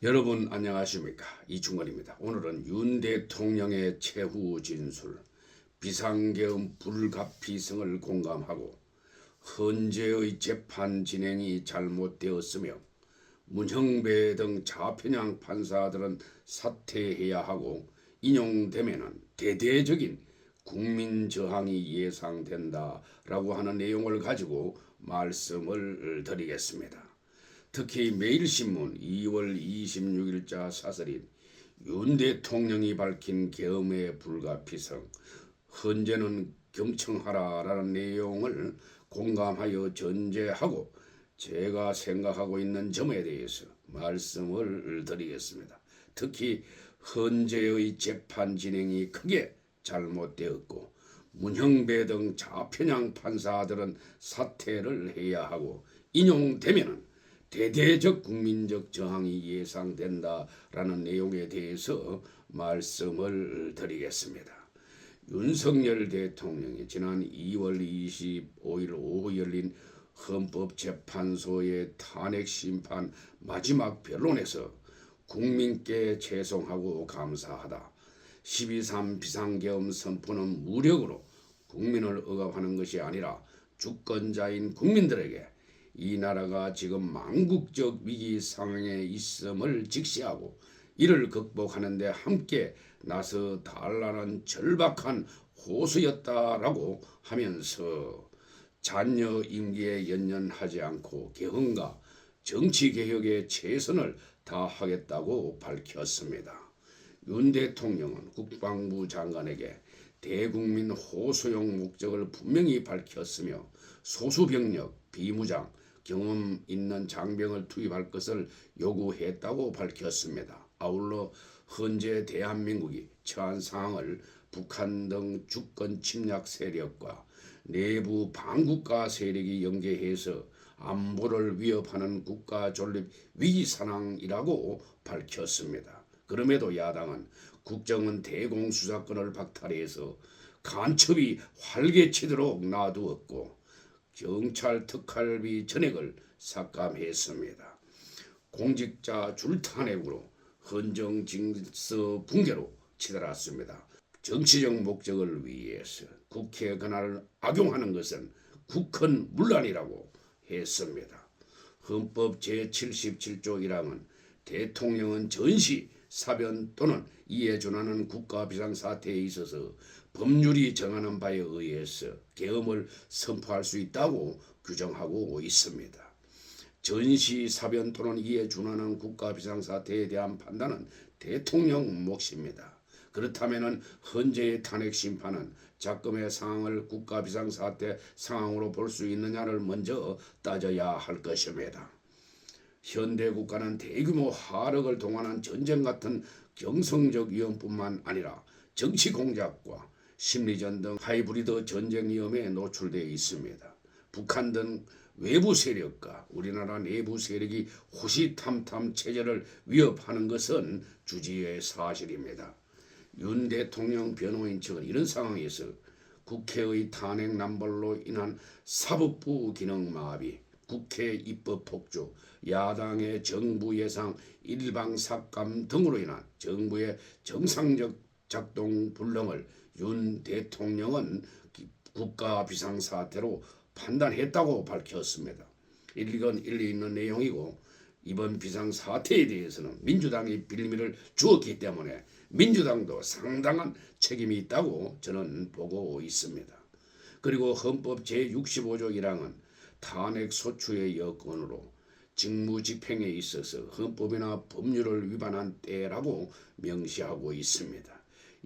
여러분 안녕하십니까? 이충건입니다. 오늘은 윤 대통령의 최후 진술, 비상계엄 불가피성을 공감하고 헌재의 재판 진행이 잘못되었으며 문형배 등 좌편향 판사들은 사퇴해야 하고 인용되면 대대적인 국민 저항이 예상된다라고 하는 내용을 가지고 말씀을 드리겠습니다. 특히 매일신문 2월 26일자 사설인 윤 대통령이 밝힌 계엄의 불가피성, 헌재는 경청하라라는 내용을 공감하여 전제하고 제가 생각하고 있는 점에 대해서 말씀을 드리겠습니다. 특히 헌재의 재판 진행이 크게 잘못되었고 문형배 등 좌편향 판사들은 사퇴를 해야 하고 인용되면 대대적 국민적 저항이 예상된다라는 내용에 대해서 말씀을 드리겠습니다. 윤석열 대통령이 지난 2월 25일 오후 열린 헌법재판소의 탄핵심판 마지막 변론에서 국민께 죄송하고 감사하다. 12.3 비상계엄 선포는 무력으로 국민을 억압하는 것이 아니라 주권자인 국민들에게 이 나라가 지금 망국적 위기 상황에 있음을 직시하고 이를 극복하는 데 함께 나서 달라는 절박한 호소였다라고 하면서 잔여 임기에 연연하지 않고 개헌과 정치개혁에 최선을 다하겠다고 밝혔습니다. 윤 대통령은 국방부 장관에게 대국민 호소용 목적을 분명히 밝혔으며 소수병력, 비무장, 경험 있는 장병을 투입할 것을 요구했다고 밝혔습니다. 아울러 현재 대한민국이 처한 상황을 북한 등 주권 침략 세력과 내부 반국가 세력이 연계해서 안보를 위협하는 국가 존립 위기 상황이라고 밝혔습니다. 그럼에도 야당은 국정원 대공수사권을 박탈해서 간첩이 활개치도록 놔두었고 경찰 특활비 전액을 삭감했습니다. 공직자 줄탄핵으로 헌정 질서 붕괴로 치달았습니다. 정치적 목적을 위해서 국회 권한을 악용하는 것은 국헌 문란이라고 했습니다. 헌법 제77조 1항은 대통령은 전시, 사변 또는 이에 준하는 국가 비상사태에 있어서 법률이 정하는 바에 의해서 계엄을 선포할 수 있다고 규정하고 있습니다. 전시, 사변 또는 이에 준하는 국가 비상사태에 대한 판단은 대통령 몫입니다. 그렇다면 헌재의 탄핵 심판은 작금의 상황을 국가 비상사태 상황으로 볼 수 있느냐를 먼저 따져야 할 것입니다. 현대 국가는 대규모 화력을 동원한 전쟁 같은 경성적 위험뿐만 아니라 정치 공작과 심리전 등 하이브리드 전쟁 위험에 노출되어 있습니다. 북한 등 외부 세력과 우리나라 내부 세력이 호시탐탐 체제를 위협하는 것은 주지의 사실입니다. 윤 대통령 변호인 측은 이런 상황에서 국회의 탄핵 남발로 인한 사법부 기능 마비, 국회 입법 폭주, 야당의 정부 예상 일방 삭감 등으로 인한 정부의 정상적 작동 불능을 윤 대통령은 국가 비상사태로 판단했다고 밝혔습니다. 이건 일리 있는 내용이고 이번 비상사태에 대해서는 민주당이 빌미를 주었기 때문에 민주당도 상당한 책임이 있다고 저는 보고 있습니다. 그리고 헌법 제65조 1항은 탄핵 소추의 여건으로 직무집행에 있어서 헌법이나 법률을 위반한 때라고 명시하고 있습니다.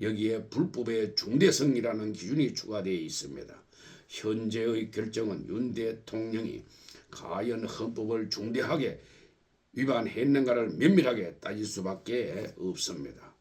여기에 불법의 중대성이라는 기준이 추가되어 있습니다. 현재의 결정은 윤 대통령이 과연 헌법을 중대하게 위반했는가를 면밀하게 따질 수밖에 없습니다.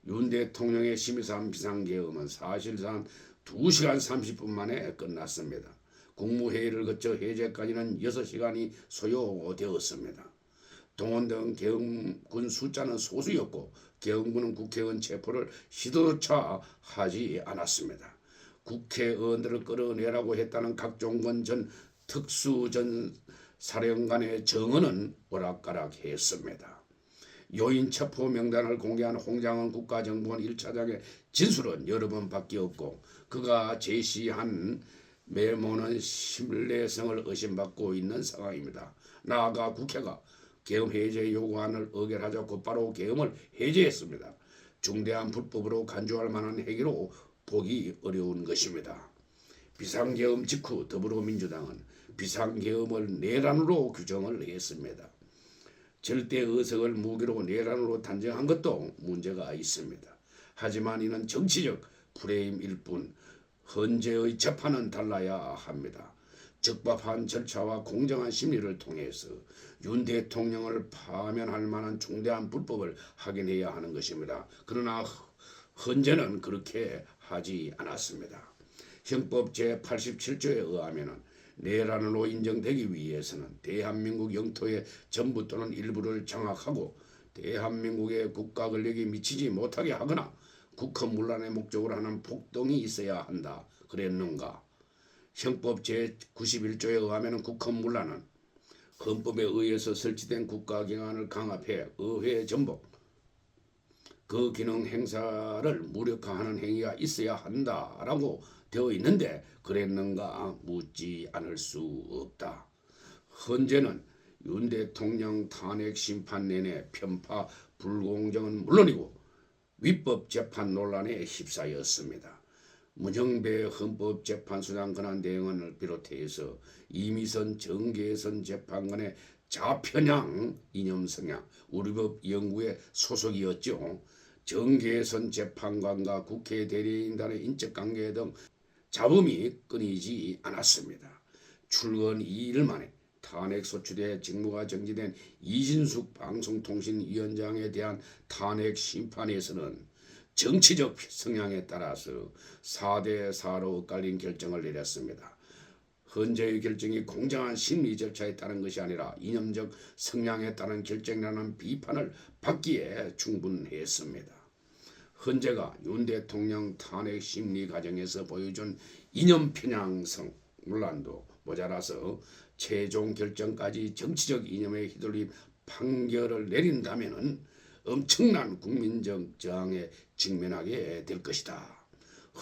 윤 대통령의 12.3 비상계엄은 사실상 2시간 30분 만에 끝났습니다. 국무회의를 거쳐 해제까지는 6시간이 소요되었습니다. 동원 등 계엄군 숫자는 소수였고 계엄군은 국회의원 체포를 시도조차 하지 않았습니다. 국회의원들을 끌어내라고 했다는 각종건 전 특수전 사령관의 정언은 오락가락했습니다. 요인 첩보 명단을 공개한 홍장원 국가정보원 1차장의 진술은 여러 번밖에 없고 그가 제시한 메모는 신뢰성을 의심받고 있는 상황입니다. 나아가 국회가 계엄 해제 요구안을 의결하자 곧바로 계엄을 해제했습니다. 중대한 불법으로 간주할 만한 행위로 보기 어려운 것입니다. 비상계엄 직후 더불어민주당은 비상계엄을 내란으로 규정을 했습니다. 절대 의석을 무기로 내란으로 단정한 것도 문제가 있습니다. 하지만 이는 정치적 프레임일 뿐 헌재의 재판은 달라야 합니다. 적법한 절차와 공정한 심리를 통해서 윤 대통령을 파면할 만한 중대한 불법을 확인해야 하는 것입니다. 그러나 헌재는 그렇게 하지 않았습니다. 형법 제87조에 의하면 내란으로 인정되기 위해서는 대한민국 영토의 전부 또는 일부를 장악하고 대한민국의 국가 권력이 미치지 못하게 하거나 국헌문란의 목적으로 하는 폭동이 있어야 한다. 그랬는가? 형법 제91조에 의하면 국헌문란은 헌법에 의해서 설치된 국가기관을 강압해 의회 전복 그 기능 행사를 무력화하는 행위가 있어야 한다라고 되어 있는데 그랬는가 묻지 않을 수 없다. 헌재는 윤 대통령 탄핵 심판 내내 편파 불공정은 물론이고 위법 재판 논란에 휩싸였습니다. 문형배 헌법재판소장 권한 대행을 비롯해서 이미선 정계선 재판관의 좌편향 이념 성향 우리법 연구의 소속이었죠. 정계선 재판관과 국회 대리인단의 인적관계 등 잡음이 끊이지 않았습니다. 출근 2일 만에 탄핵 소추대 직무가 정지된 이진숙 방송통신위원장에 대한 탄핵 심판에서는 정치적 성향에 따라서 4대4로 엇갈린 결정을 내렸습니다. 헌재의 결정이 공정한 심리 절차에 따른 것이 아니라 이념적 성향에 따른 결정이라는 비판을 받기에 충분했습니다. 헌재가 윤 대통령 탄핵 심리 과정에서 보여준 이념 편향성 논란도 모자라서 최종 결정까지 정치적 이념에 휘둘린 판결을 내린다면 엄청난 국민적 저항에 직면하게 될 것이다.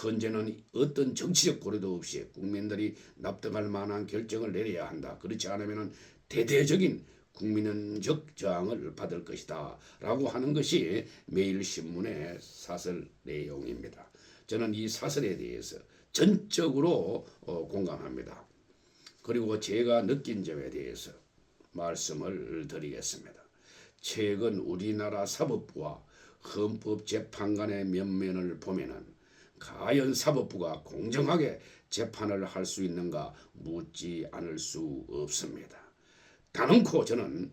헌재는 어떤 정치적 고려도 없이 국민들이 납득할 만한 결정을 내려야 한다. 그렇지 않으면 대대적인 국민적 저항을 받을 것이다 라고 하는 것이 매일신문의 사설 내용입니다. 저는 이 사설에 대해서 전적으로 공감합니다. 그리고 제가 느낀 점에 대해서 말씀을 드리겠습니다. 최근 우리나라 사법부와 헌법재판관의 면면을 보면은 과연 사법부가 공정하게 재판을 할 수 있는가 묻지 않을 수 없습니다. 단언코 저는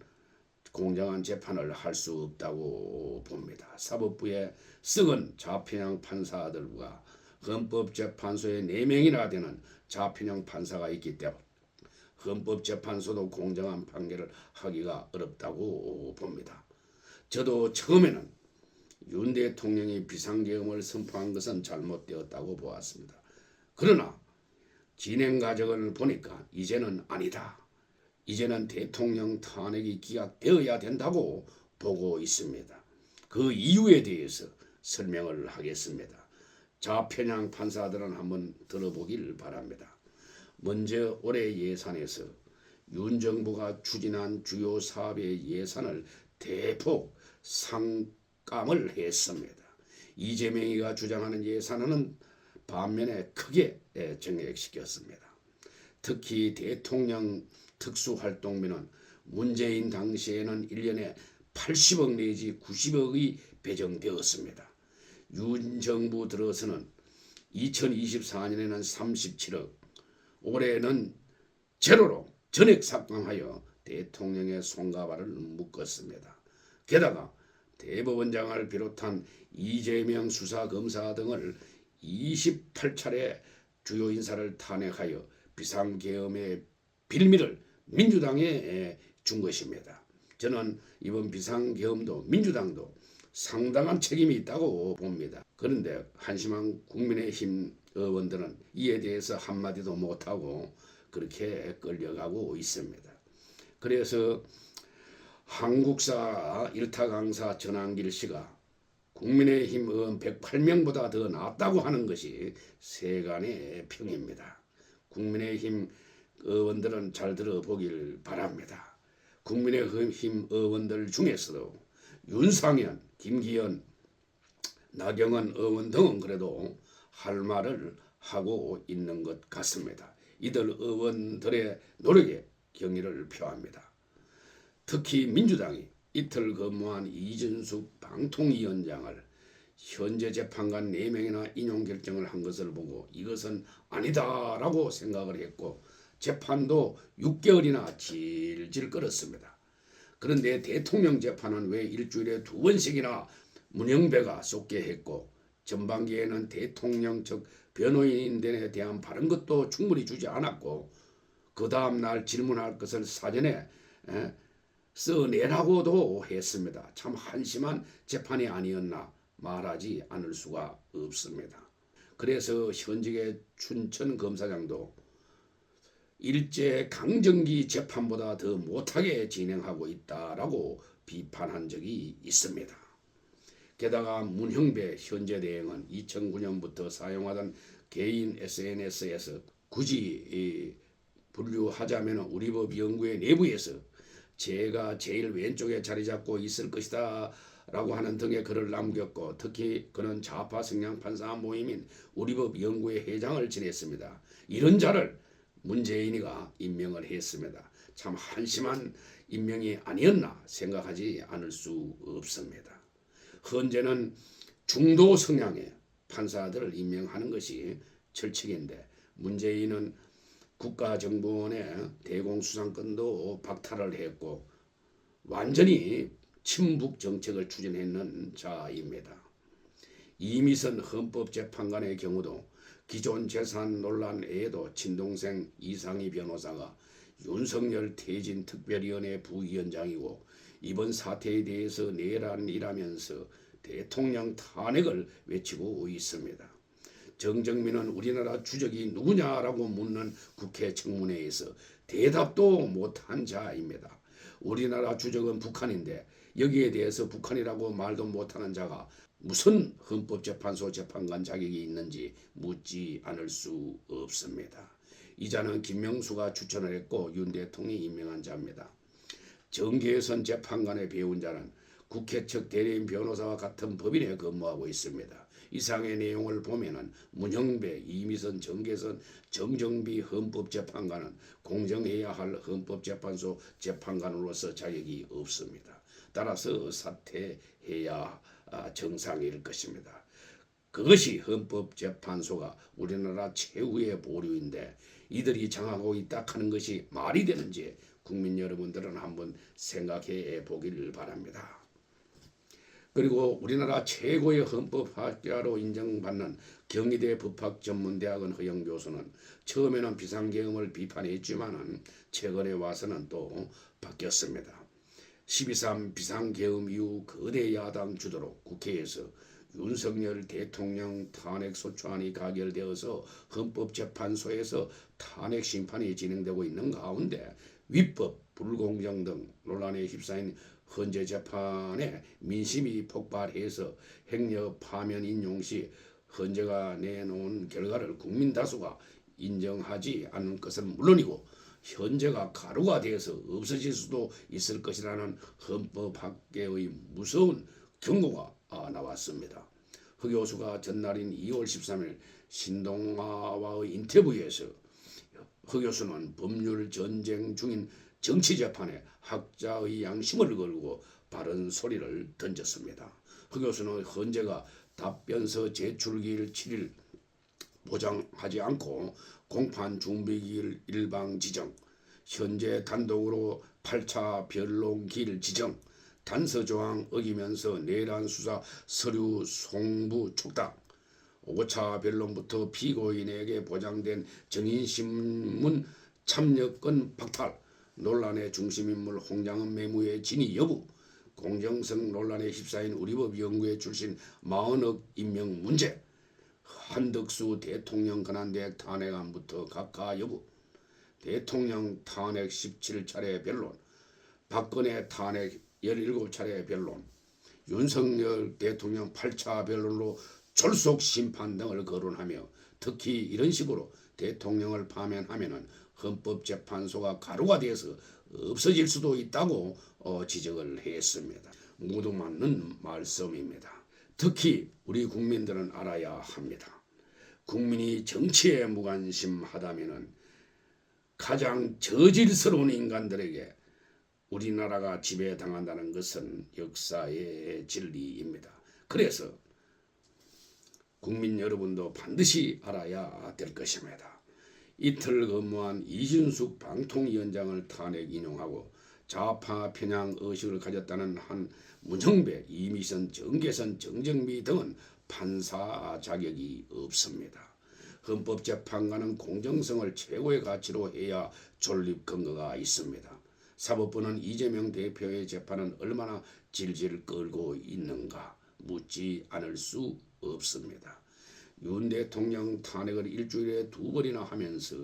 공정한 재판을 할 수 없다고 봅니다. 사법부에 썩은 좌편향 판사들과 헌법재판소에 4명이나 되는 좌편향 판사가 있기 때문에 헌법재판소도 공정한 판결을 하기가 어렵다고 봅니다. 저도 처음에는 윤 대통령이 비상계엄을 선포한 것은 잘못되었다고 보았습니다. 그러나 진행 과정을 보니까 이제는 아니다. 이제는 대통령 탄핵이 기각되어야 된다고 보고 있습니다. 그 이유에 대해서 설명을 하겠습니다. 좌편향 판사들은 한번 들어보길 바랍니다. 먼저 올해 예산에서 윤 정부가 추진한 주요 사업의 예산을 대폭 삭감을 했습니다. 이재명이가 주장하는 예산은 반면에 크게 증액시켰습니다. 특히 대통령 특수활동비는 문재인 당시에는 1년에 80억 내지 90억이 배정되었습니다. 윤 정부 들어서는 2024년에는 37억, 올해는 제로로 전액 삭감하여 대통령의 손가발을 묶었습니다. 게다가 대법원장을 비롯한 이재명 수사검사 등을 28차례 주요 인사를 탄핵하여 비상계엄의 빌미를 민주당에 준 것입니다. 저는 이번 비상계엄도 민주당도 상당한 책임이 있다고 봅니다. 그런데 한심한 국민의힘 의원들은 이에 대해서 한마디도 못하고 그렇게 끌려가고 있습니다. 그래서 한국사 일타 강사 전한길 씨가 국민의힘 의원 108명보다 더 낫다고 하는 것이 세간의 평입니다. 국민의힘 의원들은 잘 들어보길 바랍니다. 국민의힘 의원들 중에서도 윤상현, 김기현, 나경원 의원 등은 그래도 할 말을 하고 있는 것 같습니다. 이들 의원들의 노력에 경의를 표합니다. 특히 민주당이 이틀 근무한 이준숙 방통위원장을 현재 재판관 4명이나 인용 결정을 한 것을 보고 이것은 아니다라고 생각을 했고 재판도 6개월이나 질질 끌었습니다. 그런데 대통령 재판은 왜 일주일에 2번씩이나 문영배가 쏟게 했고 전반기에는 대통령 측 변호인들에 대한 바른 것도 충분히 주지 않았고 그 다음날 질문할 것을 사전에 써내라고도 했습니다. 참 한심한 재판이 아니었나 말하지 않을 수가 없습니다. 그래서 현직의 춘천검사장도 일제 강점기 재판보다 더 못하게 진행하고 있다라고 비판한 적이 있습니다. 게다가 문형배 현재 대행은 2009년부터 사용하던 개인 SNS에서 굳이 분류하자면 우리 법 연구회 내부에서 제가 제일 왼쪽에 자리 잡고 있을 것이다 라고 하는 등의 글을 남겼고 특히 그는 좌파 성향 판사 모임인 우리법 연구회 회장을 지냈습니다. 이런 자를 문재인이가 임명을 했습니다. 참 한심한 임명이 아니었나 생각하지 않을 수 없습니다. 현재는 중도 성향의 판사들을 임명하는 것이 철칙인데 문재인은 국가정보원의 대공수사권도 박탈을 했고 완전히 친북 정책을 추진했는 자입니다. 이미선 헌법재판관의 경우도 기존 재산 논란 외에도 친동생 이상희 변호사가 윤석열 퇴진 특별위원회 부위원장이고 이번 사태에 대해서 내란이라면서 대통령 탄핵을 외치고 있습니다. 정정민은 우리나라 주적이 누구냐라고 묻는 국회 청문회에서 대답도 못한 자입니다. 우리나라 주적은 북한인데 여기에 대해서 북한이라고 말도 못하는 자가 무슨 헌법재판소 재판관 자격이 있는지 묻지 않을 수 없습니다. 이 자는 김명수가 추천을 했고 윤 대통령이 임명한 자입니다. 정계선 재판관의 배운 자는 국회 측 대리인 변호사와 같은 법인에 근무하고 있습니다. 이상의 내용을 보면은 문형배, 이미선, 정계선, 정정비 헌법재판관은 공정해야 할 헌법재판소 재판관으로서 자격이 없습니다. 따라서 사퇴해야 정상일 것입니다. 그것이 헌법재판소가 우리나라 최후의 보류인데 이들이 정하고 있다 하는 것이 말이 되는지 국민 여러분들은 한번 생각해 보길 바랍니다. 그리고 우리나라 최고의 헌법학자로 인정받는 경희대 법학전문대학원 허영 교수는 처음에는 비상계엄을 비판했지만 최근에 와서는 또 바뀌었습니다. 12.3 비상계엄 이후 거대 야당 주도로 국회에서 윤석열 대통령 탄핵 소추안이 가결되어서 헌법재판소에서 탄핵 심판이 진행되고 있는 가운데 위법, 불공정 등 논란에 휩싸인 헌재 재판에 민심이 폭발해서 행여 파면 인용 시 헌재가 내놓은 결과를 국민 다수가 인정하지 않는 것은 물론이고 현재가 가루가 되어서 없어질 수도 있을 것이라는 헌법학계의 무서운 경고가 나왔습니다. 허 교수가 전날인 2월 13일 신동아와의 인터뷰에서 허 교수는 법률 전쟁 중인 정치재판에 학자의 양심을 걸고 바른 소리를 던졌습니다. 허 교수는 헌재가 답변서 제출기일 7일 보장하지 않고 공판 준비기일 일방 지정, 현재 단독으로 8차 변론기일 지정, 단서조항 어기면서 내란 수사 서류 송부 촉탁, 5차 변론부터 피고인에게 보장된 증인신문 참여권 박탈, 논란의 중심인물 홍장은 매무의 진위 여부, 공정성 논란에 휩싸인 우리법 연구회 출신 40억 임명 문제, 한덕수 대통령 권한대행 탄핵안부터 각하 여부, 대통령 탄핵 17차례 변론, 박근혜 탄핵 17차례 변론, 윤석열 대통령 8차 변론으로 졸속 심판 등을 거론하며 특히 이런 식으로 대통령을 파면하면은 헌법재판소가 가루가 돼서 없어질 수도 있다고 지적을 했습니다. 모두 맞는 말씀입니다. 특히 우리 국민들은 알아야 합니다. 국민이 정치에 무관심하다면은 가장 저질스러운 인간들에게 우리나라가 지배당한다는 것은 역사의 진리입니다. 그래서 국민 여러분도 반드시 알아야 될 것입니다. 이틀 근무한 이준숙 방통위원장을 탄핵 인용하고 좌파 편향 의식을 가졌다는 한 문형배, 이미선, 정계선, 정정미 등은 판사 자격이 없습니다. 헌법재판관은 공정성을 최고의 가치로 해야 존립 근거가 있습니다. 사법부는 이재명 대표의 재판은 얼마나 질질 끌고 있는가 묻지 않을 수 없습니다. 윤 대통령 탄핵을 일주일에 2번이나 하면서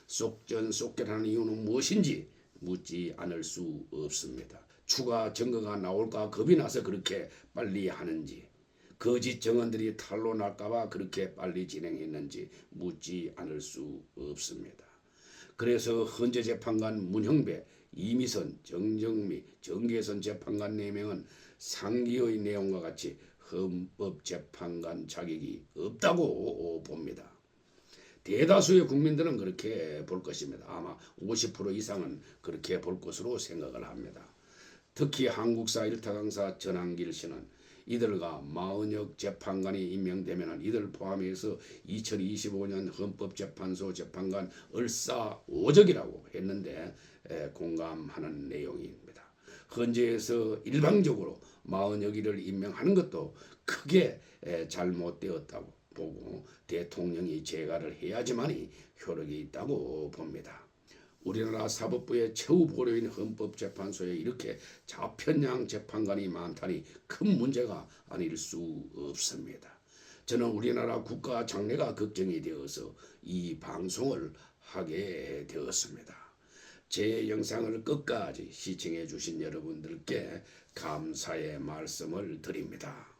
속전속결하는 이유는 무엇인지 묻지 않을 수 없습니다. 추가 증거가 나올까 겁이 나서 그렇게 빨리 하는지, 거짓 증언들이 탄로 날까봐 그렇게 빨리 진행했는지 묻지 않을 수 없습니다. 그래서 헌재 재판관 문형배, 이미선, 정정미, 정계선 재판관 4명은 상기의 내용과 같이 헌법재판관 자격이 없다고 봅니다. 대다수의 국민들은 그렇게 볼 것입니다. 아마 50% 이상은 그렇게 볼 것으로 생각을 합니다. 특히 한국사 일타 강사 전한길 씨는 이들과 마은혁 재판관이 임명되면 이들 포함해서 2025년 헌법재판소 재판관 을사오적이라고 했는데 공감하는 내용입니다. 헌재에서 일방적으로 마은혁이를 임명하는 것도 크게 잘못되었다고 보고 대통령이 재가를 해야지만이 효력이 있다고 봅니다. 우리나라 사법부의 최후 보료인 헌법재판소에 이렇게 좌편향 재판관이 많다니 큰 문제가 아닐 수 없습니다. 저는 우리나라 국가 장래가 걱정이 되어서 이 방송을 하게 되었습니다. 제 영상을 끝까지 시청해 주신 여러분들께 감사의 말씀을 드립니다.